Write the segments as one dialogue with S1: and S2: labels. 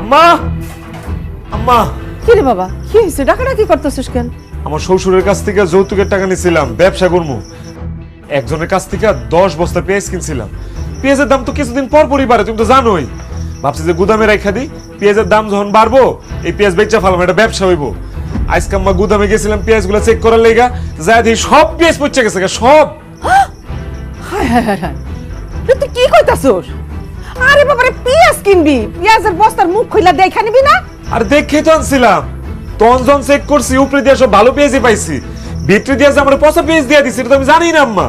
S1: আম্মা আম্মা
S2: কি রে বাবা, কি হয়েছে? ডাকাডাকি করতেছিস কেন?
S1: আমার শ্বশুরের কাছ থেকে যৌতুকের টাকা নিয়েছিলাম, ব্যবসা করবো। একজনের কাছ থেকে 10 বস্তা পেঁয়াজ কিনছিলাম। পেঁয়াজের দাম তো কিছুদিন পর পরই বাড়ে, তুমি তো জানোই। ভাবছি যে গুদামে রাখা দিই, পেঁয়াজের দাম যখন বাড়বো এই পেঁয়াজ বেচা ফেলাম, এটা ব্যবসা হইব। আজকে আম্মা গুদামে গেছিলাম পেঁয়াজগুলো চেক করার লেগা, যা দেখি সব পেঁয়াজ পচে গেছে, সব।
S2: হায় হায় হায় হায়, তুই কি কইতাছস? আরে বাবারে, পেঁয়াজ কিনবি? পেঁয়াজের বস্তার মুখ খুইলা দেখা নিবি না?
S1: আর দেখে তো আনছিলাম, তখন চেক করছি উপরে দিয়ে সব ভালো পেঁয়াজই পাইছি, ভিতরে দিয়ে যে আমার পচা পেঁয়াজ দিয়ে দিছি এটা তো আমি জানি না আম্মা।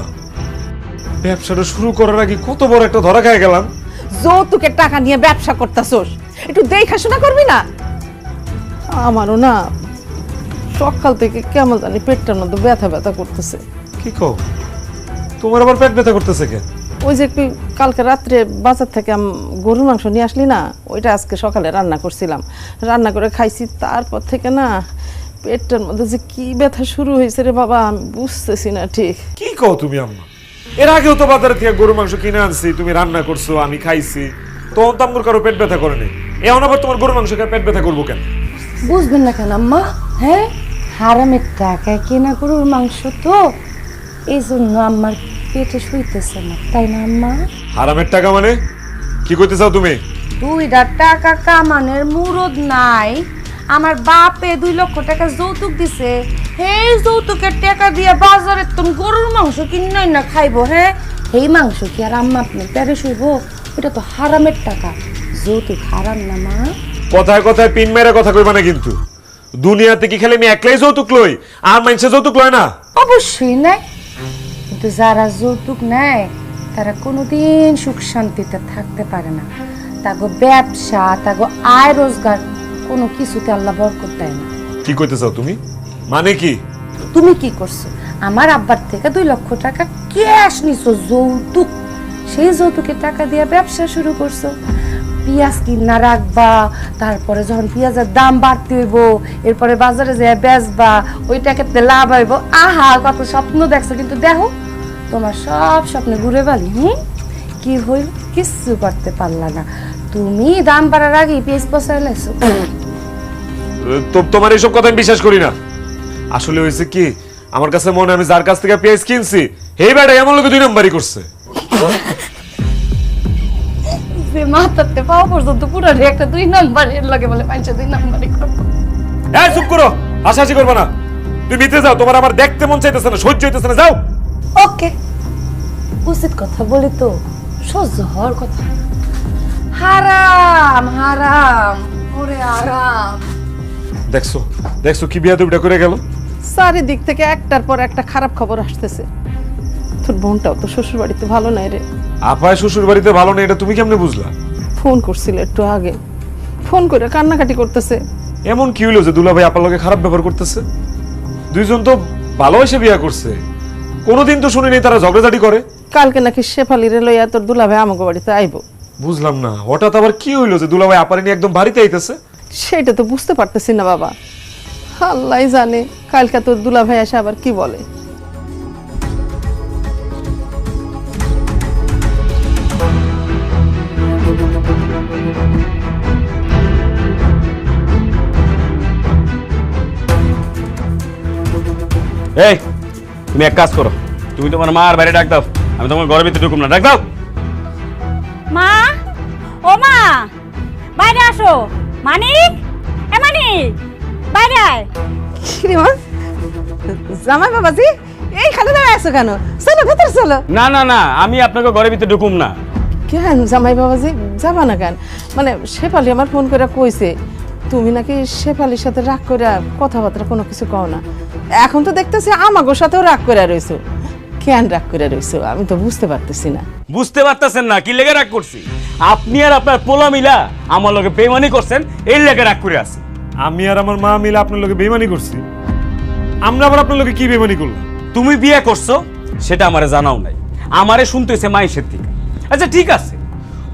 S1: ব্যবসাটা শুরু করার আগে কত বড় একটা ধরা খাই গেলাম।
S2: যৌতুকের টাকা নিয়ে ব্যবসা করতেছস, একটু দেখাশোনা করবি না? আমারও না সকাল থেকে কেমন জানি পেটটার মধ্যে ব্যথা ব্যথা করতেছে।
S1: কি কও, তোমার আবার পেট ব্যথা করতেছে কেন?
S2: ওই যে কালকে রাত্রে বাজার থেকে গরুর মাংস নিয়ে আসলি না, ওইটা আজকে সকালে রান্না করছিলাম, রান্না করে খাইছি। তারপর থেকে না পেটটার মধ্যে যে কি ব্যথা শুরু হয়েছে রে বাবা, আমি বুঝতেছি না ঠিক।
S1: কি কও তুমি আম্মা? এর আগেও তো বাজারে থেকে গরু মাংস কিনে আনছি, তুমি রান্না করছো, আমি খাইছি, তখন তো আমার কারো পেট ব্যথা করেনি। এখন আবার তোমার গরু মাংস খেয়ে পেট ব্যথা করবো কেন?
S3: বুঝবেন না কেন আম্মা? হ্যাঁ, হারামের টাকায় কেনা গরুর মাংস তো, এই জন্য আমার পেটে শুইতেছে না, তাই না আম্মা?
S1: হারামের টাকা মানে কি কইতে চাও তুমি?
S3: 2 টাকা কামানের মুরদ নাই। আমার বাপে 2 লক্ষ টাকা যৌতুক দিছে, এই যৌতুকের টাকা দিয়ে বাজারে তুমি গরুর মাংস কিনাই না খাইবো। হ্যাঁ, এই মাংস কি আর আম্মা আপনার পেটে শুইব? ওটা তো হারামের টাকা, যৌতুক হারাম না মা।
S1: কথায় কথায় পিন মেরে কথা কইবা না কিন্তু। দুনিয়াতে কি খালি আমি একলাই যৌতুক লই, আর মানুষে যৌতুক লয় না?
S3: অবশ্যই নেয়, কিন্তু যারা যৌতুক নেয় তারা কোনোদিন সুখ শান্তিতে থাকতে পারে না। তাগো ব্যবসা, তাগো আয় রোজগার কোনো কিছুতে আল্লাহ বরকত দেয় না।
S1: কি কইতে চাও তুমি? মানে কি?
S3: তুমি কি করছো? আমার আব্বার থেকে 2 লক্ষ টাকা ক্যাশ নিছো যৌতুক, সেই যৌতুকের টাকা দিয়ে ব্যবসা শুরু করছো। পেঁয়াজ কিনা রাখবা, তারপরে যখন পেঁয়াজের দাম বাড়তে হইব, এরপরে বাজারে যেয়ে বেচবা, ওই টাকাতে লাভ হইব। আহা, কত স্বপ্ন দেখছো, কিন্তু দেখো তোমার সব স্বপ্নে ঘুরে বালি। কি হইল? কিচ্ছু করতে পারলা না। তুমি দাম বাড়ার আগে পেঁয়াজ পচাই লাইছো।
S1: তোমার এইসব কথা আমি বিশ্বাস করি না। আসলে হয়েছে কি, আমার কাছে মনে হয় আমি যার কাছ থেকে পেঁয়াজ কিনছি এই বেটা এমন লোকে 2 নম্বরই করছে।
S3: যে মাথাতে পাওয়া পর্যন্ত পুরো একটা 2 নম্বরের লাগে বলে 2 নম্বরই করবো।
S1: এই চুপ করো, হাসাহাসি করবে না। তুমি ভিতরে যাও, তোমার আমার দেখতে মন চাইতেছে না, সহ্য হইতেছে না, যাও।
S3: ওকে, উচিত কথা বলি তো সহ্য হওয়ার কথা। হারাম হারাম, ওরে আরাম।
S1: দেখছো দেখছো কি বিয়াদবিটা করে গেল।
S2: চারিদিক থেকে একটার পর একটা খারাপ খবর আসতেছে। তোর বোনটাও তো শ্বশুর বাড়িতে ভালো নাই রে।
S1: আপায় শ্বশুর বাড়িতে ভালো নেই, এটা তুমি কেমনে বুঝলা?
S2: ফোন করছিল একটু আগে, ফোন করে কান্নাকাটি করতেছে।
S1: এমন কি হইলো যে দুলাভাই আপার লগে খারাপ ব্যবহার করতেছে? দুইজন তো ভালোবাসে বিয়া করছে, কোনোদিন তো শুনিনি তারা ঝগড়াঝাটি করে।
S2: কালকে নাকি শেফালিরে লইয়া তোর দুলাভাই আমাকে বাড়িতে আইবো।
S1: বুঝলাম না হঠাৎ আবার কি হইলো যে দুলাভাই আপারে নিয়ে একদম বাড়িতে আইতেছে।
S2: সেটা তো বুঝতে পারতেছি না বাবা, আল্লাহ জানে কালকে তোর দুলাভাই এসে আবার কি বলে।
S4: এই, তুমি এক কাজ করো, তুমি তোমার মার বাইরে ডাক দাও, আমি তোমার ঘরের ভিতরে ঢুকুম না, ডাক দাও।
S5: মা, ও মা, বাইরে আসো। মানিক, এ মানিক, বাইরে আয়।
S2: কি রে মা, জামাই বাবাজি এইখানে দাঁড়ায় আছো কেন? চলো ভেতর চলো।
S4: না না না, আমি আপনাকে ঘরের ভিতরে ঢুকুম না।
S2: কেন জামাই বাবাজি যাবা না কেন? মানে শেফালি আমার ফোন করে কইছে তুমি নাকি শেফালির সাথে রাগ করে কথাবার্তা কোনো কিছু কও না। এখন তো দেখতেছি আমাগোর সাথেও রাগ করে রইছো। কেন রাগ করে রইছো আমি তো বুঝতে পারতেছি না।
S4: বুঝতে পারতেছেন না কি লেগে রাগ করছি? আপনি আর আপনার পোলা মিলা আমার লগে বেইমানি করছেন, এই লেগে রাগ করে আছে।
S1: আমি আর আমার মা মিলে আপনার লগে বেইমানি করছি? আমরা আবার আপনার লগে কি বেইমানি করলাম?
S4: তুমি বিয়ে করছো সেটা আমারে জানাও নাই, আমারে শুনতেছে মাইশের থেকে। আচ্ছা ঠিক আছে,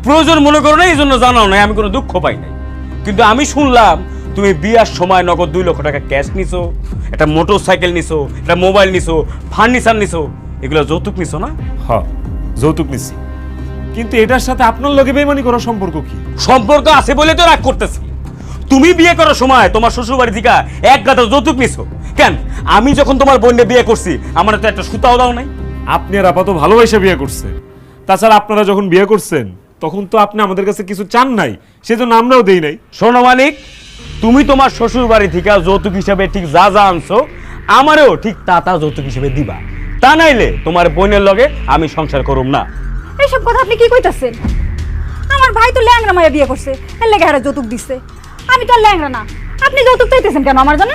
S4: প্রয়োজন মনে করো না এই জন্য জানাও নাই, আমি কোনো দুঃখ পাই নাই। কিন্তু আমি শুনলাম তুমি বিয়ার সময় নগদ 2 লক্ষ টাকা ক্যাশ নিছো, একটা মোটর সাইকেল নিছো, একটা মোবাইল নিছো, ফার্নিচার নিছো, এগুলো যৌতুক নিছো না?
S1: হ্যাঁ, যৌতুক নিছি, কিন্তু এটার সাথে আপনার লগে বেইমানি করার সম্পর্ক কি?
S4: সম্পর্ক আছে বলে তো রাগ করতেছি। তুমি বিয়ে করার সময় তোমার শ্বশুর বাড়ি থেকে এক গাদা যৌতুক নিছো কেন? আমি যখন তোমার বোনকে বিয়ে করছি আমার তো একটা সুতাও দাও নাই।
S1: আপনি আর আপাতত ভালোবাসা বিয়ে করছেন, তাছাড়া আপনারা যখন বিয়ে করছেন তখন তো আপনি আমাদের কাছে কিছু চান নাই, সেজন্য আমরাও দেই নাই।
S4: শোনো মানিক, তুমি তোমার শ্বশুর বাড়ি থেকে যৌতুক হিসাবে ঠিক যা যা আনছো আমারও ঠিক তা তা যৌতুক হিসেবে দিবা, তা নাইলে তোমার বোনের লগে আমি সংসার করুম না।
S5: এইসব কথা আপনি কি কইতাছেন? আমার ভাই তো ল্যাংড়া মায়া বিয়ে করছে, এর লেগে হারে যৌতুক দিচ্ছে। আমি তো আর ল্যাংড়া না, আপনি যৌতুক চাইতেছেন কেন আমার জন্য?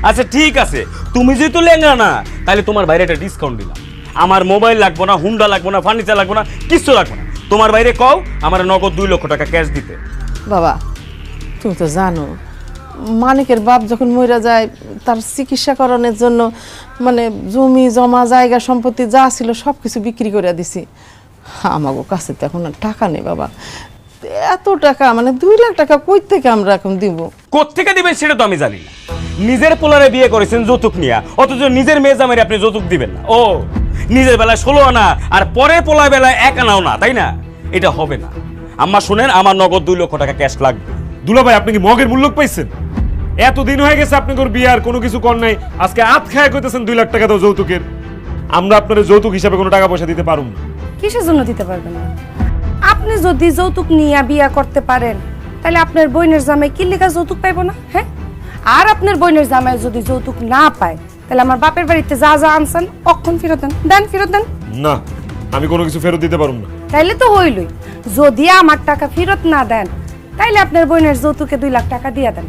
S4: আচ্ছা ঠিক আছে, তুমি যেহেতু লেঙ্গা না তাহলে তোমার বাইরে একটা ডিসকাউন্ট দিলাম। আমার মোবাইল লাগবো না, হুন্ডা লাগবো না, ফার্নিচার লাগবো না, কিছু লাগবো না। তোমার বাইরে কও আমার নগদ 2 লক্ষ টাকা ক্যাশ দিতে।
S2: বাবা তুমি তো জানো মানিকের বাপ যখন মইরা যায় তার চিকিৎসা করানোর জন্য মানে জমি জমা জায়গা সম্পত্তি যা ছিল সব কিছু বিক্রি করে দিছি। আমাগো কাছে তো এখন আর টাকা নেই বাবা, এত টাকা মানে 2 লাখ টাকা কই থেকে আমরা এখন দিব?
S4: কোত্থেকে দিবেন সেটা তো আমি জানি না। নিজের পোলারে বিয়ে করেছেন যৌতুক নিয়া, অথচ নিজের মেয়ে জামাইরে আপনি যৌতুক দিবেন না। ও নিজের বেলায় 16 আনা আর পরের পোলার বেলায় 1 আনাও না, তাই না? এটা হবে না। আম্মা শুনেন, আমার নগদ 2 লক্ষ টাকা ক্যাশ লাগবে।
S1: দুলা ভাই আপনি কি মগের মূল্য পাইছেন? এতদিন হয়ে গেছে আপনি কোন বিয়ার কোনো কিছু কর নাই, আজকে আত খায় কইতেছেন 2 লাখ টাকা দাও যৌতুকের। আমরা আপনার যৌতুক হিসাবে কোনো টাকা পয়সা দিতে পারুম না।
S3: কিসের জন্য দিতে পারবেন না? আপনি যদি যৌতুক নিয়ে বিয়া করতে পারেন তাহলে আপনার বোনের জামাই কি লেখা যৌতুক পাইবো না? হ্যাঁ, আর আপনার বোনের জামাই যদি যৌতুক না পায় তাহলে আমার বাপের বাড়িতে যা যা আনছেন অক্ষণ ফেরত দেন, দেন ফেরত দেন।
S1: না, আমি কোনো কিছু ফেরত দিতে পারুম না।
S3: তাইলে তো হইলই, যদি আমার টাকা ফেরত না দেন তাইলে আপনার বোনের যৌতুকে 2 লাখ টাকা দিয়ে দেন।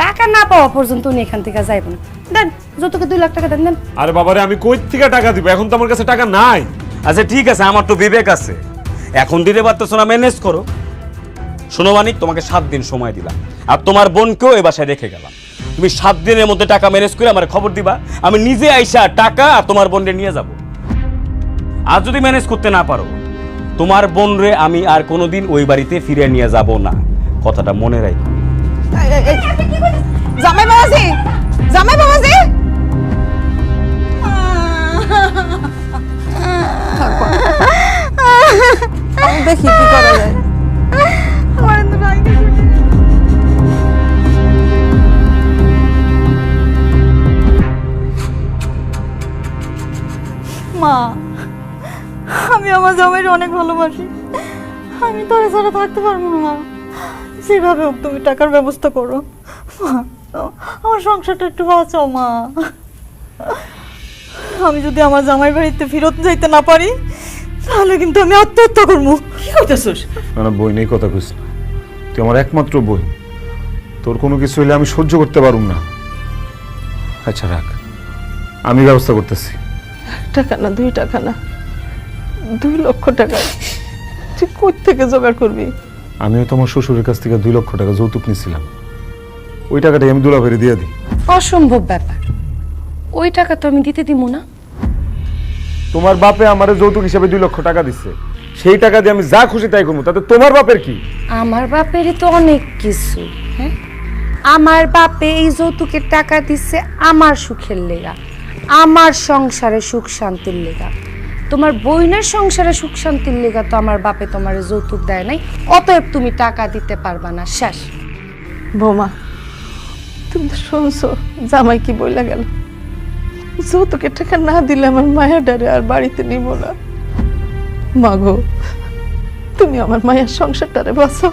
S3: টাকা না পাওয়া পর্যন্ত উনি এখান থেকে যাইব না। দেন যৌতুকে 2 লাখ টাকা দেন, দেন।
S1: আরে বাবারে আমি কই থেকে টাকা দিব? এখন তো আমার কাছে টাকা নাই।
S4: আচ্ছা ঠিক আছে, আমার তো বিবেক আছে, এখন দিতে পারতেছো না, ম্যানেজ করো। শোনো মানিক, তোমাকে 7 দিন সময় দিলাম, আর তোমার বোনকেও এই বাসায় রেখে গেলাম। তুমি 7 দিনের মধ্যে টাকা ম্যানেজ করে আমার খবর দিবা, আমি নিজে আইসা টাকা আর তোমার বোনরে নিয়ে যাব। আর যদি ম্যানেজ করতে না পারো, তোমার বোনরে আমি আর কোনোদিন ওই বাড়িতে ফিরে নিয়ে যাব না, কথাটা মনে রাখো।
S2: জামাই বাবাজি, জামাই বাবাজি, দেখি কি করা যায়।
S5: মা, আমি আমার জামাইরে অনেক ভালোবাসি, আমি তোরে ছাড়া থাকতে পারবো না। মা, যেভাবে হোক তুমি টাকার ব্যবস্থা করো। মা, আমার সংসারটা একটু বাঁচাও। মা, আমি যদি আমার জামাই বাড়িতে ফেরত যাইতে না পারি তাহলে কিন্তু আমি আত্মহত্যা করবো।
S2: কি কইতাছস?
S1: না বই নেই, কথা কইস না। তুই আমার একমাত্র বই, তোর কোনো কিছু হইলে আমি সহ্য করতে পারুম না। আচ্ছা রাখ, আমি ব্যবস্থা করতেছি।
S2: 1 টাকা না, 2 টাকা না, 2 লক্ষ টাকা তুই কই থেকে জোগাড় করবি?
S1: আমিও তোমার শ্বশুরের কাছ থেকে 2 লক্ষ টাকা যৌতুক নিয়েছিলাম, ওই টাকাটাই আমি দুলা ভাইরে দিয়ে দিই।
S3: অসম্ভব ব্যাপার, ওই টাকা তো আমি দিতে দিব না।
S1: তোমার বাপে আমারে যৌতুক হিসাবে 2 লক্ষ টাকা দিচ্ছে, সেই টাকা দিয়ে আমি যা খুশি তাই করবো, তাতে তোমার বাপের কি?
S3: আমার বাপেরই তো অনেক কিছু। হ্যাঁ, আমার বাপে এই যৌতুকের টাকা দিচ্ছে আমার সুখের লেগা, আমার সংসারে সুখ শান্তির লেগা। তোমার বোনের সংসারে সুখ শান্তির লেগা তো আমার বাপে তোমার যৌতুক দেয় নাই, অতএব তুমি টাকা দিতে পারবা না। শেষ।
S2: বৌমা, তুমি তো শুনছো জামাই কি বইলা গেল? যৌতুকের টাকা না দিলে আমার মায়া ডারে আর বাড়িতে নিব না। মাগো, তুমি আমার মায়ের সংসারটারে বাঁচো।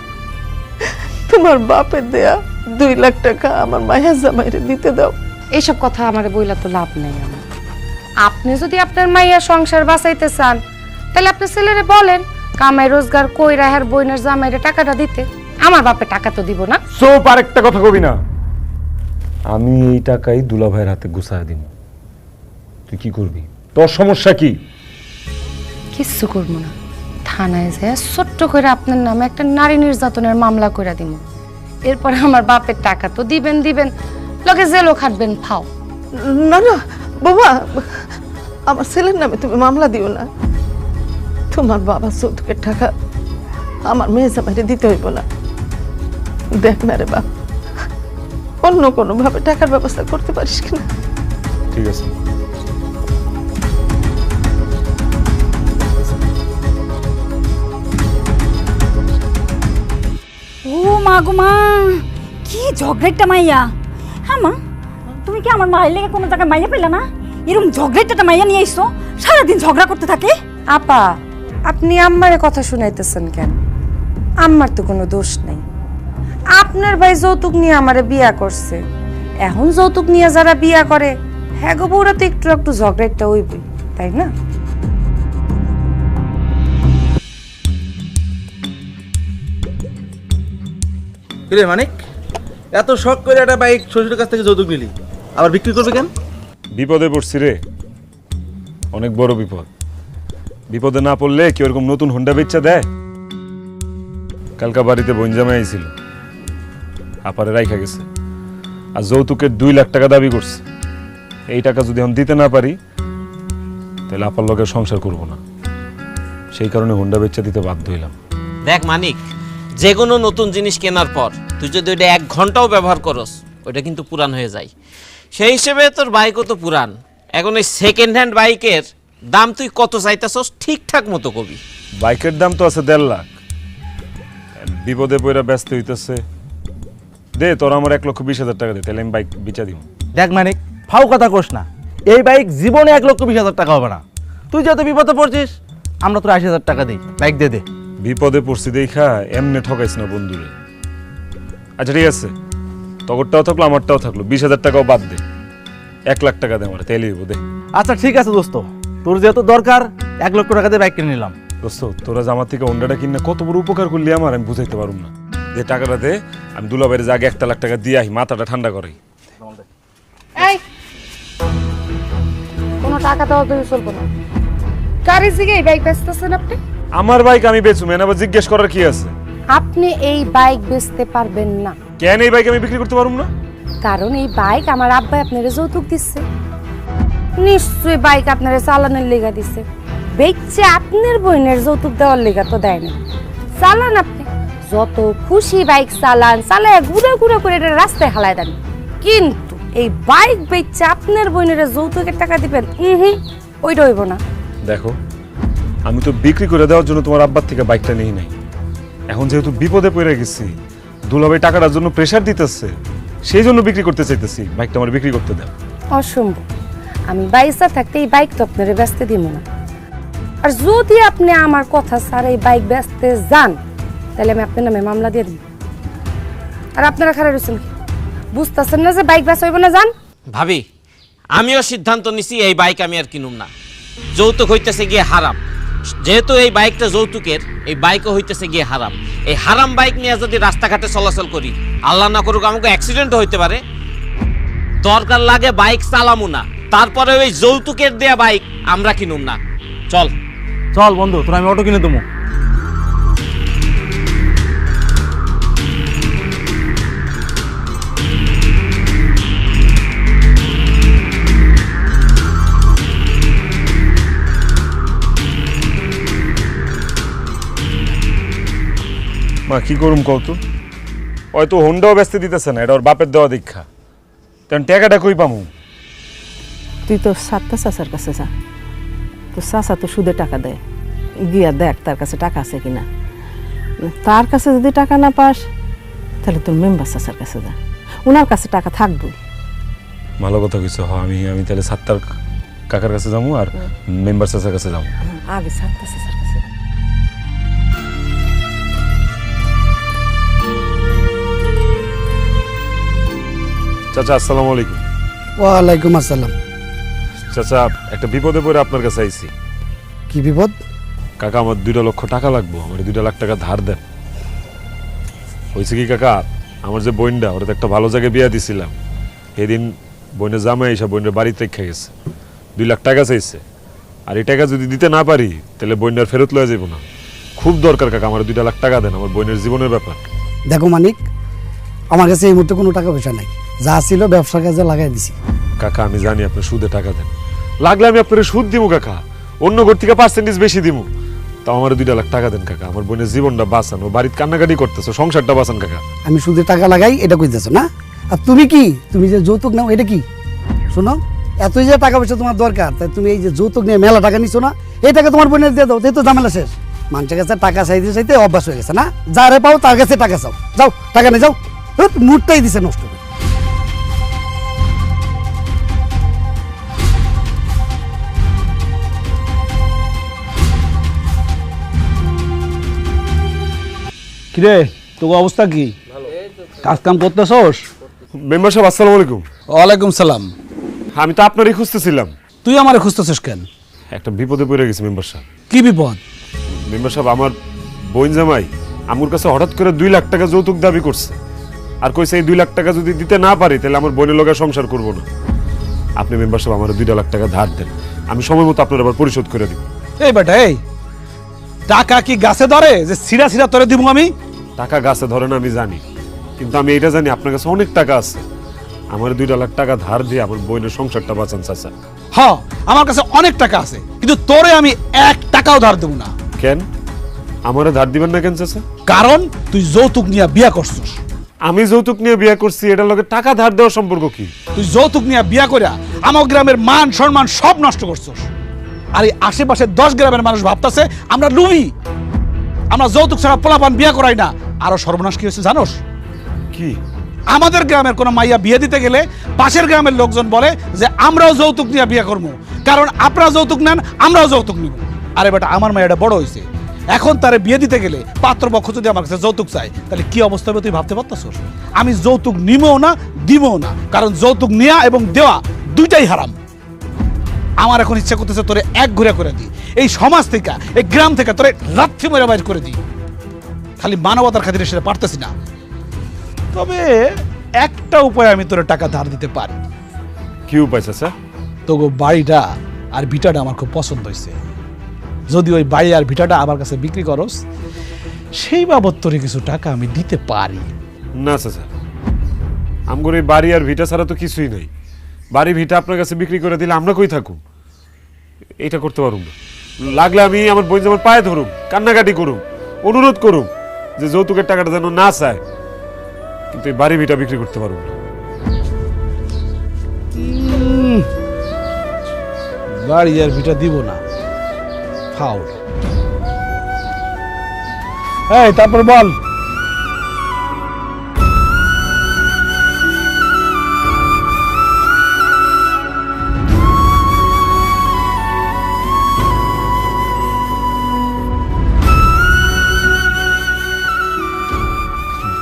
S2: তোমার বাপের দেয়া 2 লাখ টাকা আমার মায়ের জামাইরে দিতে দাও।
S3: এইসব কথা আমার বইলা তো লাভ নেই। আমার, আপনি যদি আপনার মাইয়া সংসার বাঁচাইতে চান তাহলে আপনার ছেলেরে বলেন কামাই রোজগার কইরা হের বইনের জামাইরে টাকাটা দিতে। আমার বাপে টাকা তো দিব না।
S1: চুপ, আরেকটা কথা কবি না। আমি এই টাকাই দুলা ভাইয়ের হাতে গুছায় দিব। তুই কি করবি? তোর সমস্যা কি?
S3: কিচ্ছু করবো না, থানায় যায় ছোট্ট করে আপনার নামে একটা নারী নির্যাতনের মামলা করে দিব। এরপরে আমার বাপের টাকা তো দিবেন দিবেন, লগে জেলও খাটবেন। ফাও।
S2: না না বাবা, আমার ছেলের নামে তুমি মামলা দিও না। তোমার বাবা যৌতুকের টাকা আমার মেয়ে জামাইরে দিতে হইব না। দেখ না রে বাপ, অন্য কোনো ভাবে টাকার ব্যবস্থা করতে পারিস কিনা।
S1: ঠিক আছে।
S5: ও মা গো মা, কি ঝগড়াটা মাইয়া? হ্যাঁ মা, তুমি কি আমার মায়ের লেগে কোনো জায়গায় মাইয়া পেলে না? এরকম ঝগড়াটা মাইয়া নিয়ে আইছো, সারাদিন ঝগড়া করতে থাকে।
S3: আপা, আপনি আম্মারে কথা শুনাইতেছেন কেন? আম্মার তো কোনো দোষ নাই। আপনার ভাই যৌতুক নিয়ে আমারে বিয়া করছে, এখন যৌতুক নিয়ে যারা বিয়া করে হ্যাঁ গো বউরা তো একটু একটু ঝগড়াটা হইবই, তাই না?
S6: রে মানিক, এত শখ করে একটা বাইক শ্বশুরের কাছ থেকে যৌতুক নিলি, আবার বিক্রি করবে কেন?
S1: বিপদে পড়ছি রে, অনেক বড় বিপদ। বিপদে না পড়লে কি ওরকম নতুন হোন্ডা বেচা দেয়? কালকা বাড়িতে বঞ্জামে আইছিল, আপারে রাইখা গেছে, আর যৌতুকের 2 লাখ টাকা দাবি করছে। এই টাকা যদি আমি দিতে না পারি তাহলে আপার লগে সংসার করব না। সেই কারণে হোন্ডা বেচা দিতে বাধ্য হইলাম।
S7: দেখ মানিক, যে কোনো নতুন জিনিস কেনার পর তুই যদি ওইটা 1 ঘন্টাও ব্যবহার করস, ওইটা কিন্তু পুরান হয়ে যায়। সেই হিসেবে তোর বাইকও তো পুরান। এখন এই সেকেন্ড হ্যান্ড বাইকের দাম তুই কত চাইতেছস ঠিকঠাক মতো কবি।
S1: বাইকের দাম তো আছে 1.5 লাখ। বিপদে পড়া ব্যস্ত হইতেছে, দে তোর আমার 1,20,000 টাকা দে, তাহলে আমি বাইক বেচা দিব।
S6: দেখ মানিক, ফাও কথা কোস না, এই বাইক জীবনে 1,20,000 টাকা হবে না। তুই যত বিপদে পড়ছিস, আমরা তোর 80,000 টাকা দিই, বাইক দে দে।
S1: বিপদে পড়ছি দেখা এমনি ঠকাইছ না বন্ধুরে। আচ্ছা ঠিক আছে, তগরটাও থাকলো আমারটাও থাকলো, 20,000 টাকাও বাদ দে, 1 লাখ টাকা দে আমার, তাইলে হইব দে।
S6: আচ্ছা ঠিক আছে দোস্ত, তোর যেহেতু দরকার 1 লক্ষ টাকা দিয়ে বাইক কিনে নিলাম।
S1: দোস্ত, তোরা যে আমার থেকে হোন্ডাটা কিনে কত বড় উপকার করলি আমার, আমি বুঝাইতে পারুম না। যে টাকাটা দে, আমি দুলাভাইয়ের আগে 1 লাখ টাকা দিয়ে আহি, মাথাটা ঠান্ডা করাই।
S3: এই কোনো টাকা দেওয়া তো চলবে না। কারি জিগে এই বাইক বেচতেছেন আপনি?
S1: আমার বাইক আমি বেচুম, এনে আবার জিজ্ঞেস করার কি আছে?
S3: আপনি এই বাইক বেচতে পারবেন না।
S1: কেন এই বাইক আমি বিক্রি করতে পারুম না?
S3: কারণ এই বাইক আমার আব্বা আপনারে যৌতুক দিচ্ছে। নিশ্চয়ই বাইক আপনারে চালানোর লেগা দিচ্ছে, বেচছে আপনার বোনের যৌতুক দেওয়ার লেগা তো দেয় না। চালান আপনি যত খুশি বাইক চালান, চালায় ঘুরে ঘুরে করে এটা রাস্তায় হালায় দেন, কিন্তু এই বাইক বেচছে আপনার বোনের যৌতুকের টাকা দিবেন, ওইটা হইব না।
S1: দেখো, আমি তো বিক্রি করে দেওয়ার জন্য তোমার আব্বার থেকে বাইকটা নেই নাই। এখন যেহেতু বিপদে পড়ে গেছি, দুলাভাই টাকাটার জন্য প্রেসার দিতেছে, সেই জন্য বিক্রি করতে চাইতেছি। বাইকটা আমার বিক্রি করতে দাও।
S3: অসম্ভব, আমি বাইসা থাকতে এই বাইক তো আপনারে বেচতে দিব না। আর যদি আপনি আমার কথা ছাড়া এই বাইক বেচতে যান, তাহলে আমি আপনার নামে মামলা দিয়ে দিব। আর আপনারা খারাপ রয়েছেন কি, বুঝতেছেন না যে বাইক বেচা হইব না? যান।
S7: ভাবি, আমিও সিদ্ধান্ত নিছি এই বাইক আমি আর কিনুম না। যৌতুক হইতেছে গিয়ে হারাম। যেহেতু এই বাইকটা যৌতুকের, এই বাইকও হইতেছে গিয়ে হারাম। এই হারাম বাইক নিয়ে যদি রাস্তাঘাটে চলাচল করি, আল্লাহ না করুক আমাকে অ্যাক্সিডেন্ট হইতে পারে। দরকার লাগে বাইক চালামু না, তারপরে ওই যৌতুকের দেয়া বাইক আমরা কিনুম না। চল
S6: চল বন্ধু, তোর আমি অটো কিনে দেবো।
S1: মা কি করুম কত, হয়তো হোন্ডাও বেচতে দিতেছে না, এটা ওর বাপের দেওয়া দীক্ষা। তেমন টাকাটা কই পামু?
S2: তুই তো সাতটা চাচার কাছে যা, তো চাচা তো সুদে টাকা দেয়, গিয়া দেখ তার কাছে টাকা আছে কিনা। তার কাছে যদি টাকা না পাস, তাহলে তোর মেম্বার চাচার কাছে যা, ওনার কাছে টাকা থাকবো।
S1: ভালো কথা কিছু, হ্যাঁ আমি তাহলে সাত্তার কাকার কাছে যাবো আর মেম্বার চাচার কাছে যাবো।
S2: আগে সাতটা চাচার কাছে যা।
S1: চাচা আসসালামু আলাইকুম।
S8: ওয়ালাইকুম আসসালাম।
S1: চাচা, একটা বিপদে পড়ে আপনার কাছে আইছি।
S8: কি বিপদ?
S1: কাকা, আমার 2 লক্ষ টাকা লাগবো, আমার 2 লাখ টাকা ধার দেন। হয়েছে কি কাকা, আমার যে বোনটা, ওরা তো একটা ভালো জায়গায় বিয়া দিছিলাম, সেদিন বোনের জামাই এসে বোনের বাড়িতে রেখে গেছে, 2 লাখ টাকা চাইছে। আর এই টাকা যদি দিতে না পারি, তাহলে বোনের ফেরত লয়ে যাবো না। খুব দরকার কাকা, আমার 2 লাখ টাকা দেন, আমার বোনের জীবনের ব্যাপার।
S8: দেখো মানিক, আমার কাছে এই মুহূর্তে কোনো টাকা পয়সা নাই, যা ছিল ব্যবসার কাজে লাগাই দিছি।
S1: কাকা, আমি জানি আপনি সুদে টাকা দেন, লাগলে আমি আপনার সুদ দিব কাকা, অন্য ঘর থেকে পার্সেন্টেজ বেশি দিব। তাও আমার 2 লাখ টাকা দেন কাকা, আমার বোনের জীবনটা বাঁচান, ও বাড়িতে কান্নাকাটি করতেছে, সংসারটা বাঁচান কাকা।
S8: আমি সুদে টাকা লাগাই এটা কইতেছো না? আর তুমি কি, তুমি যে যৌতুক নাও এটা কি? শোনো, এতই যে টাকা পয়সা তোমার দরকার, তাই তুমি এই যে যৌতুক নিয়ে মেলা টাকা নিছো না, এই টাকা তোমার বোনের দিয়ে দাও, তাই তো ঝামেলা শেষ। মানুষের কাছে টাকা চাইতে চাইতে অভ্যাস হয়ে গেছে না, যারে পাও তার কাছে টাকা চাও, যাও টাকা নিয়ে যাও, মুডটাই দিছে নষ্ট করে।
S9: কিরে তোর অবস্থা কি? কাজ কাম করতেছস?
S1: মেম্বার সাহেব আসসালামু আলাইকুম।
S9: ওয়ালাইকুম সালাম।
S1: আমি তো আপনারই খুঁজতেছিলাম।
S9: তুই আমারে খুঁজতেছিস কেন?
S1: একটা বিপদে পড়ে গেছি মেম্বার সাহেব।
S9: কি বিপদ?
S1: মেম্বার সাহেব আমার বোন জামাই আমার কাছে হঠাৎ করে 2 লাখ টাকা যৌতুক দাবি করছে, আর কইছে এই 2 লাখ টাকা যদি দিতে না পারি তাহলে আমার বোনের লগে সংসার করব না। আপনি মেম্বার সাহেব আমার 2 লাখ টাকা ধার দেন, আমি সময় মতো আপনার আবার পরিশোধ করে দিব।
S9: এই বেটা এই টাকা কি গাছে ধরে যে সিরা সিরা তোরে দিব আমি?
S1: টাকা গাছে ধরে না আমি জানি, কিন্তু আমি এটা জানি আপনার কাছে অনেক টাকা আছে। আমার 2 লাখ টাকা ধার দিয়ে আমার বোনের সংসারটা বাঁচান চাচা।
S9: হ্যাঁ আমার কাছে অনেক টাকা আছে, কিন্তু তোরে আমি 1 টাকাও ধার দেব না।
S1: কেন আমারে ধার দিবেন না কেন চাচা?
S9: কারণ তুই যৌতুক নিয়ে বিয়া করছিস।
S1: আমি যৌতুক নিয়ে বিয়ে করছি, এটার লগে টাকা ধার দেওয়ার সম্পর্ক কি?
S9: তুই যৌতুক নিয়ে বিয়া কইরা আমার গ্রামের মান সম্মান সব নষ্ট করছিস। আর এই আশেপাশে 10 গ্রামের মানুষ ভাবতাছে আমরা লুবি, আমরা যৌতুক ছাড়া পোলাপান বিয়া করাই না। আরো সর্বনাশ কি হয়েছে জানোস?
S1: কি
S9: আমাদের গ্রামের কোনো মাইয়া বিয়ে দিতে গেলে পাশের গ্রামের লোকজন বলে যে আমরাও যৌতুক নিয়ে বিয়ে করবো, কারণ আপনারা যৌতুক নেন আমরাও যৌতুক নিব। আরে বেটা আমার মাইয়াটা বড় হয়েছে, এখন তারে বিয়ে দিতে গেলে পাত্রপক্ষ যদি আমার কাছে যৌতুক চায় তাহলে কি অবস্থা হবে তুই ভাবতে পারতেছস? আমি যৌতুক নিবও না দিবও না, কারণ যৌতুক নেওয়া এবং দেওয়া দুইটাই হারাম। আমার এখন ইচ্ছা করতেছে তোরে এক ঘুরে করে দিই, এই সমাজ থেকে এই গ্রাম থেকে তোরে লাথি মেরে বাইর করে দিই। খালি মানবতার খাতিরে সেটা পারতেছি না। তবে একটা উপায় আমি তোরে টাকা ধার দিতে পারি।
S1: কি উপায় চাচা?
S9: তোগো বাড়িটা আর ভিটাটা আমার খুব পছন্দ হয়েছে। যদি ওই বাড়ি আর ভিটাটা আমার কাছে বিক্রি করস সেই বাবদ তোরে কিছু টাকা আমি দিতে পারি।
S1: না চাচা, আমগর এই বাড়ি আর ভিটা ছাড়া তো কিছুই নাই। বাড়ি ভিটা আপনার কাছে বিক্রি করে দিলে আমরা কই থাকুম? এটা করতে পারুম না। লাগলে আমি আমার বোন জামার পায়ে ধরুম, কান্নাকাটি করুম, অনুরোধ করুম যে যৌতুকের টাকাটা যেন না চায়, কিন্তু এই বাড়ি ভিটা বিক্রি করতে পারুম না।
S9: বাড়ি আর ভিটা দিব না, ফাউল। এই তারপর বল।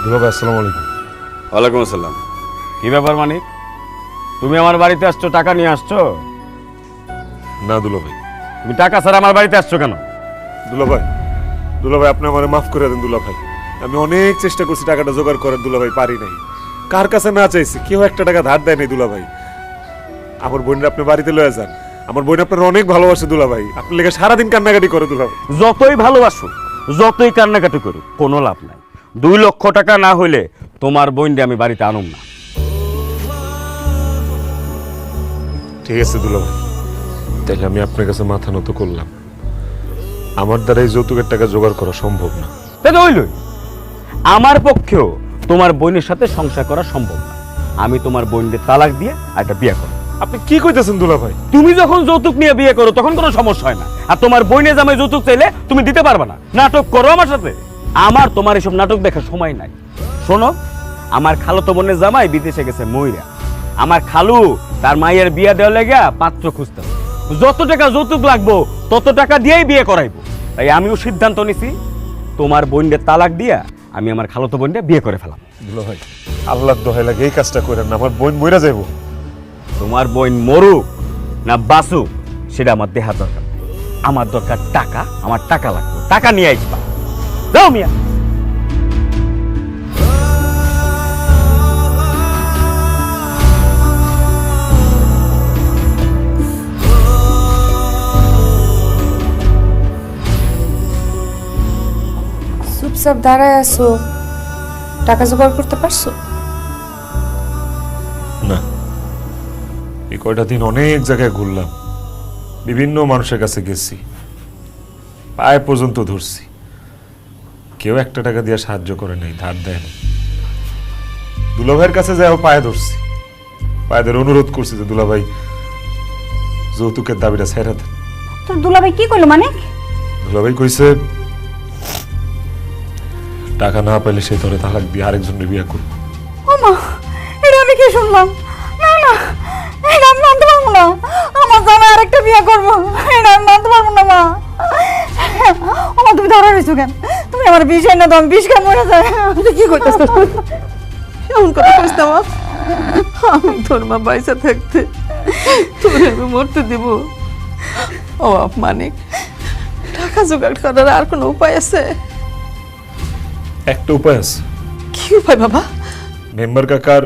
S1: দুলা ভাই আসসালামু আলাইকুম।
S4: ওয়ালাইকুম আসসালাম। কি ব্যাপার মানিক, তুমি আমার বাড়িতে আসছো, টাকা নিয়ে আসছো?
S1: না দুলা ভাই।
S4: তুমি টাকা ছাড়া আমার বাড়িতে আসছো কেন?
S1: দুলা ভাই, দুলা ভাই আপনি আমারে মাফ করে দেন দুলা ভাই। আমি অনেক চেষ্টা করছি টাকাটা জোগাড় করার দুলা ভাই, পারি নাই। কার কাছে না চাইছি, কেউ একটা টাকা ধার দেয় নাই দুলা ভাই। আমার বোনরা আপনি বাড়িতে লয়ে যান, আমার বোন আপনার অনেক ভালোবাসে দুলা ভাই, আপনার লেগে সারাদিন কান্নাকাটি করে দুলা ভাই।
S4: যতই ভালোবাসো, যতই কান্নাকাটি করো, কোনো লাভ নাই। 2 লক্ষ টাকা না হইলে তোমার বোনকে আমি বাড়িতে আনুম না।
S1: ঠিক আছে দুলা ভাই, তাহলে আমি আপনার কাছে মাথা নত করলাম। আমার দ্বারা এই যৌতুকের টাকা জোগাড় করা সম্ভব না।
S4: তাহলে হইলই, আমার পক্ষেও তোমার বোনের সাথে সংসার করা সম্ভব না। আমি তোমার বোনকে তালাক দিয়ে একটা বিয়ে করো।
S1: আপনি কি কইতেছেন দুলা ভাই?
S4: তুমি যখন যৌতুক নিয়ে বিয়ে করো তখন কোনো সমস্যা হয় না, আর তোমার বোনে জামাই যৌতুক চাইলে তুমি দিতে পারবে না। নাটক করো আমার সাথে। আমার তোমার এসব নাটক দেখার সময় নাই। শোনো, আমার খালাতো বোনের জামাই বিদেশে গেছে মইরা। আমার খালু তার মায়ের বিয়ে দেওয়া লেগে পাত্র খুঁজতে, যত টাকা যৌতুক লাগবো তত টাকা দিয়েই বিয়ে করাইবো। তাই আমিও সিদ্ধান্ত নিছি তোমার বোনকে তালাক দিয়া আমি আমার খালাতো বোনকে বিয়ে করে ফেলাম।
S1: দুলা ভাই আল্লাহর দোহাই লাগে এই কাজটা করেন না, আমার বোন মইরা যাইবো।
S4: তোমার বোন মরুক না বাসুক সেটা আমার দেহা দরকার। আমার দরকার টাকা, আমার টাকা লাগবে, টাকা নিয়ে আসবা। যাও মিয়া।
S3: চুপচাপ দাঁড়ায় আছো, টাকা জোগাড় করতে পারছো?
S1: না, এই কয়টা দিন অনেক জায়গায় ঘুরলাম, বিভিন্ন মানুষের কাছে গেছি, পায়ে পর্যন্ত ধরছি, কেউ একটা টাকা দিয়ে সাহায্য করে নাই, ধার দেয় না। দুলাভাইয়ের কাছে যাই পায়ে ধরছি, পায়ে ধরে অনুরোধ করছি যে দুলাভাই যৌতুকের দাবিটা ছেড়ে দেন।
S5: তোর দুলাভাই কি করলো মানে?
S1: দুলাভাই কইছে টাকা না পাইলে সে ধরে তালাক দিয়ে আরেকজনের বিয়ে করবো।
S5: ও মা, এটা আমি কি শুনলাম? না না, এটা আমি মানতে পারবো না। আমার জামাই আরেকটা বিয়ে করবো, এটা আমি মানতে পারবো না মা। ও মা, তুমি ধরা রয়েছো কেন? তুমি আমার বিষ এনে দাও, আমি বিষ খেয়ে মরে যাই।
S2: তুই কি করতেছ? এমন কথা কইস না মা। আমি তোর মা বাইসা থাকতে তোর আমি মরতে দিব? ও মানিক, টাকা জোগাড় করার আর কোনো উপায় আছে?
S1: একটা উপায় আছে।
S2: কি উপায় বাবা?
S1: মেম্বার কাকার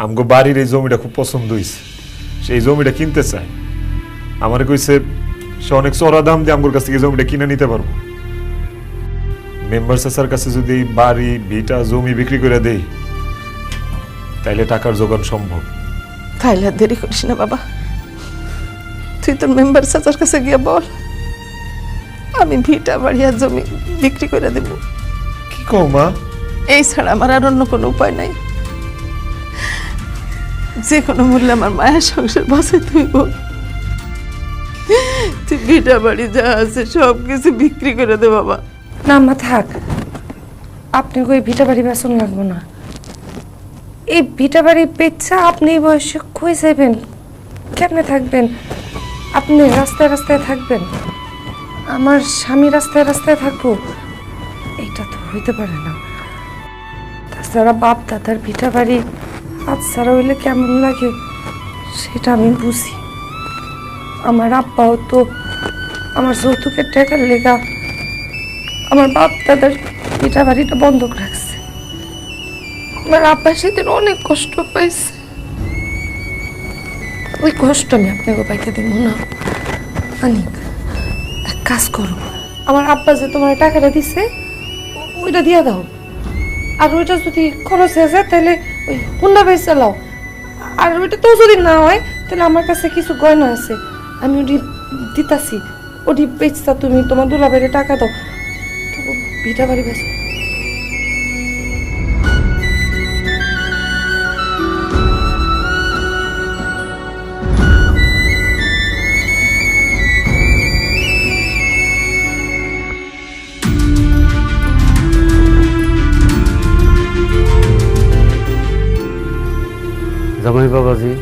S1: আমগো বাড়ির এই জমিটা খুব পছন্দ হয়েছে, সেই জমিটা কিনতে চায়। আমার কইছে সে অনেক চড়া দাম দিয়ে আমগোর কাছ থেকে জমিটা কিনে নিতে পারবো। মেম্বার চাচার কাছে যদি এই বাড়ি ভিটা জমি বিক্রি করে দেই তাইলে টাকার জোগান সম্ভব।
S2: তাইলে আর দেরি করিস না বাবা, তুই তোর মেম্বার চাচার কাছে গিয়ে বল আমি ভিটা বাড়ি আর জমি বিক্রি করে দেব।
S1: কি কও মা?
S2: এই ছাড়া আমার আর অন্য কোনো উপায় নাই। যে কোনো মূল্যে আমার মায়ের সংসার বাঁচাই তুই বল। তুই ভিটা বাড়ি যা আছে সব কিছু বিক্রি করে দে বাবা।
S3: না আম্মা থাক, আপনি কই ভিটা বাড়ি বেসন লাগবো না। এই ভিটা বাড়ি বেচা আপনি এই বয়সে কই যাবেন, কেমনে থাকবেন? আপনি রাস্তায় রাস্তায় থাকবেন, আমার স্বামী রাস্তায় রাস্তায় থাকবো? এইটা তো হইতে পারে না। তাছাড়া বাপ দাদার ভিটা বাড়ি আজ ছাড়া হইলে কেমন লাগে সেটা আমি বুঝি। আমার আব্বাও তো আমার যৌতুকের টাকার লেগা আমার বাপ দাদার ভিটা বাড়িটা বন্ধক রাখছে। আমার আব্বা সেদিন অনেক কষ্ট পাইছে, ওই কষ্ট আমি আপনাকে পাইতে দেব না। অনেক এক কাজ করো, আমার আব্বা যে তোমার টাকাটা দিছে ওইটা দিয়ে দাও, আর ওইটা যদি খরচ হয়ে যায় তাহলে ওই হুন্ডা বেচ চালাও। আর ওইটা তো যদি না হয় তাহলে আমার কাছে কিছু গয়না আছে, আমি ওটি দিতাছি, ওটি বেচতা তুমি তোমার দুলাভাইয়ের টাকা দাও, ভিটা বাড়ি বেচ।
S10: জামাই বাবাজি,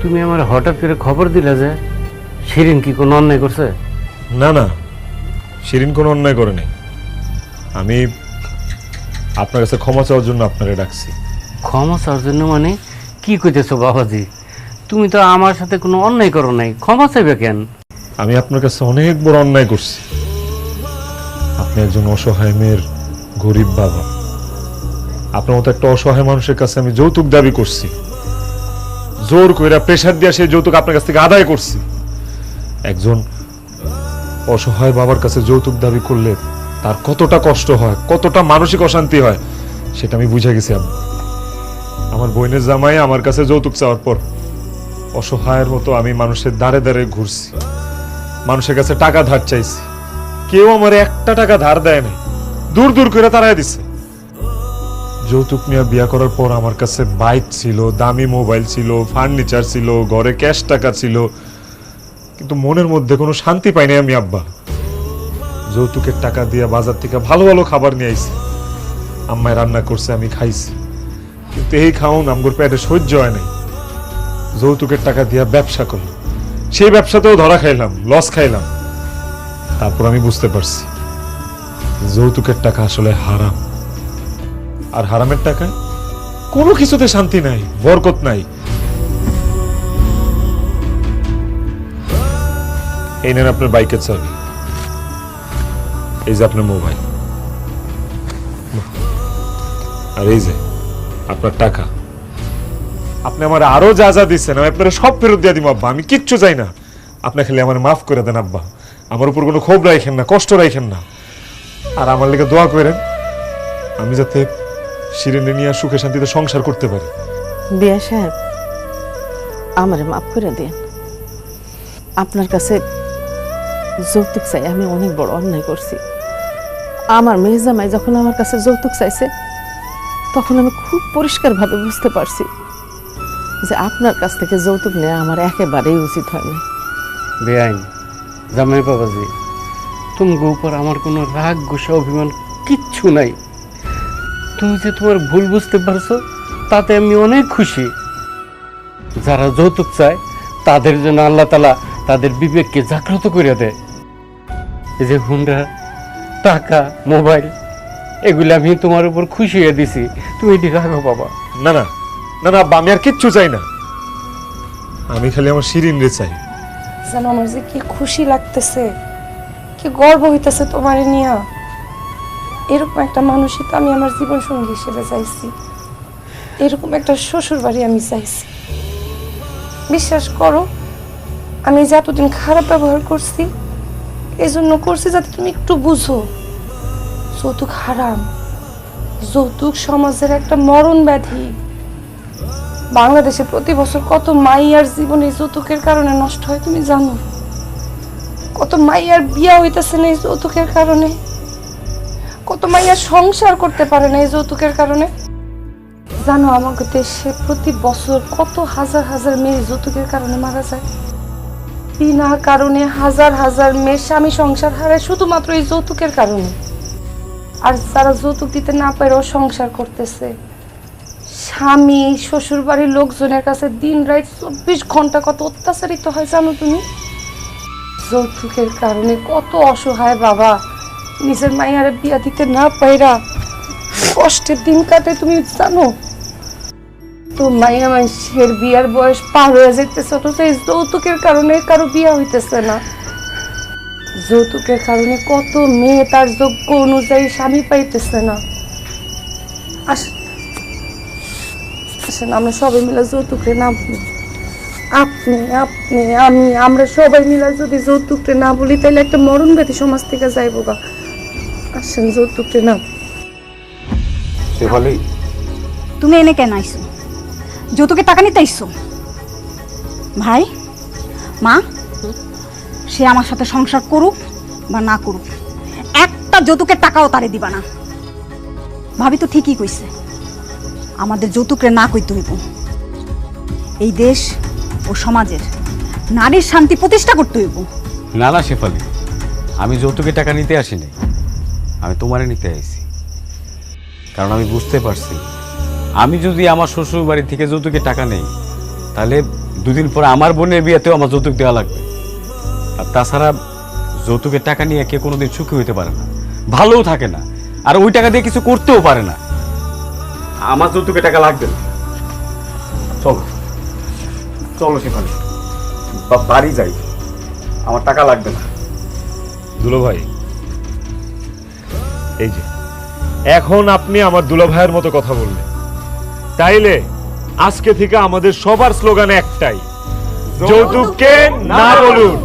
S10: তুমি আমার হঠাৎ করে খবর দিলে যে শিরিন কি কোনো অন্যায় করছে?
S1: না না, শিরিন কোনো অন্যায় করে নাই। আমি আপনার কাছে ক্ষমা চাওয়ার জন্য আপনারে ডাকছি।
S10: ক্ষমা চাওয়ার জন্য মানে কি কইতেছো বাবাজি? তুমি তো আমার সাথে কোনো অন্যায় করো নাই, ক্ষমা চাইবে কেন?
S1: আমি আপনার কাছে অনেক বড় অন্যায় করছি। আপনি একজন অসহায় মেয়ের গরিব বাবা, আপনার মতো একটা অসহায় মানুষের কাছে আমি যৌতুক দাবি করছি, জোর কইরা প্রেসার দিয়া সেই যৌতুক আপনার কাছ থেকে আদায় করছি। একজন অসহায় বাবার কাছে যৌতুক দাবি করলে তার কতটা কষ্ট হয়, কতটা মানসিক অশান্তি হয় সেটা আমি বুঝে গেছি। আমার বোনের জামাই আমার কাছে যৌতুক চাওয়ার পর অসহায়ের মতো আমি মানুষের দ্বারে দ্বারে ঘুরছি, মানুষের কাছে টাকা ধার চাইছি, কেউ আমার একটা টাকা ধার দেয় নাই, দূর দূর করে তাড়াই দিছে। যৌতুক নিয়ে বিয়া করার পর আমার কাছে বাইক ছিল, দামি মোবাইল ছিল, ফার্নিচার ছিল, ঘরে ক্যাশ টাকা ছিল, কিন্তু মনের মধ্যে কোনো শান্তি পাইনি আমি আব্বা। যৌতুকের টাকা দিয়ে বাজার থেকে ভালো ভালো খাবার নিয়ে আইছি, আম্মায় রান্না করছে, আমি খাইছি, কিন্তু এই খাওন আমগোর পেটে সহ্য হয় নাই। যৌতুকের টাকা দিয়ে ব্যবসা করলাম, সেই ব্যবসাতেও ধরা খাইলাম, লস খাইলাম। তারপর আমি বুঝতে পারছি যৌতুকের টাকা আসলে হারাম, আর হারামের টাকায় কোনো কিছুতে শান্তি নাই, বরকত নাই। এই নেন আপনার বাইকের চাবি, এই যে আপনার মোবাইল, আর এই যে আপনার টাকা। আপনি আমার আরো যা যা দিচ্ছেন আমি আপনার সব ফেরত দিয়ে দিব আব্বা, আমি কিচ্ছু চাই না। আপনি খালি আমার মাফ করে দেন আব্বা, আমার উপর কোনো ক্ষোভ রাখেন না, কষ্ট রাখেন না, আর আমার লেগে দোয়া করেন আমি যাতে শিরিনে নিয়ে সুখে শান্তিতে সংসার করতে পারি।
S2: বিয়া সাহেব, আমারে মাফ করে দেন। আপনার কাছে যৌতুক চাই আমি অনেক বড় অন্যায় করছি। আমার মেয়ে জামাই যখন আমার কাছে যৌতুক চাইছে তখন আমি খুব পরিষ্কারভাবে বুঝতে পারছি যে আপনার কাছ থেকে যৌতুক নেওয়া আমার একেবারেই উচিত হয়নি।
S10: বেআইন জামাই বাবাজি, তোমার উপর আমার কোনো রাগ, গুসা, অভিমান কিচ্ছু নাই। তুমি যে তোমার ভুল বুঝতে পারছো তাতে আমি অনেক খুশি। যারা যৌতুক চায় তাদের জন্য আল্লাহ তাআলা তাদের বিবেককে জাগ্রত করে দেয়। এই যে হুন্ডা, টাকা, মোবাইল, এগুলো আমি তোমার উপর খুশি হয়ে দিছি, তুমি এটি রাখো বাবা।
S1: না না না না আব্বা, আমি আর কিচ্ছু চাই না, আমি খালি আমার শিরিন রে চাই।
S3: যেন আমার যে কি খুশি লাগতেছে, কি গর্ব হইতেছে তোমার নিয়া। এরকম একটা মানুষই তো আমি আমার জীবন সঙ্গী হিসেবে চাইছি, এরকম একটা শ্বশুর বাড়ি আমি চাইছি। বিশ্বাস করো, আমি যে এতদিন খারাপ ব্যবহার করছি এই জন্য করছি যাতে তুমি একটু বুঝো যৌতুক হারাম, যৌতুক সমাজের একটা মরণ ব্যাধি। বাংলাদেশে প্রতি বছর কত মাইয়ার জীবন এই যৌতুকের কারণে নষ্ট হয় তুমি জানো? কত মাইয়ার বিয়া হইতেছে না এই যৌতুকের কারণে, কত মাইয়ার সংসার করতে পারে না এই যৌতুকের কারণে। জানো আমাদের দেশে প্রতি বছর কত হাজার হাজার মেয়ে যৌতুকের কারণে মারা যায়? বিনা কারণে হাজার হাজার মেয়ে স্বামী সংসার হারায় শুধুমাত্র এই যৌতুকের কারণে। আর যারা যৌতুক দিতে না পারেও সংসার করতেছে, স্বামী শ্বশুর বাড়ির লোকজনের কাছে দিন রাত 24 ঘন্টা কত অত্যাচারিত হয় জানো তুমি? যৌতুকের কারণে কত অসহায় বাবা নিজের মায়ের বিয়া দিতে না পাইরা কষ্টের দিন কাটে তুমি জানো? তো মাইয়া মানুষের বিয়ার বয়স পার হয়ে যেতেছে, অথচ এই যৌতুকের কারণে কারো বিয়া হইতেছে না। যৌতুকের কারণে কত মেয়ে তার যোগ্য অনুযায়ী স্বামী পাইতেছে না। আসেন আমরা সবাই মিলে যৌতুকরে না বলি, আপনি আপনি আমি আমরা সবাই মিলে যদি যৌতুকরে না বলি তাহলে একটা মরণ ব্যাধি সমাজ থেকে যাইব গা। আসেন যৌতুকরে না।
S1: শেফালি,
S5: তুমি এনে কেন আইছো? যৌতুকের টাকা নিতে আইছো? ভাই মা, সে আমার সাথে সংসার করুক বা না করুক, একটা যৌতুকের টাকাও তারে দিবা না। ভাবি তো ঠিকই কইছে, আমাদের যৌতুকরে না কইতে হইব। এই দেশ ও সমাজের নারীর শান্তি প্রতিষ্ঠা করতে হইব।
S4: না না শেফালি, আমি যৌতুকের টাকা নিতে আসি নাই, আমি তোমারে নিতে আইছি। কারণ আমি বুঝতে পারছি আমি যদি আমার শ্বশুর বাড়ি থেকে যৌতুকের টাকা নেই তাহলে দুদিন পরে আমার বোনের বিয়েতেও আমার যৌতুক দেওয়া লাগবে। আর তাছাড়া যৌতুকের টাকা নিয়ে কেউ কোনোদিন সুখী হইতে পারে না, ভালোও থাকে না, আর ওই টাকা দিয়ে কিছু করতেও পারে না। আমার যৌতুকের টাকা লাগবে না। চলো চলো শেফালি, বাড়ি যাই, আমার টাকা লাগবে না।
S1: দুলো ভাই, এই যে এখন আপনি আমার দুলা ভাইয়ের মতো কথা বললেন, তাইলে আজকে থেকে আমাদের সবার স্লোগান একটাই, যৌতুককে না বলুন।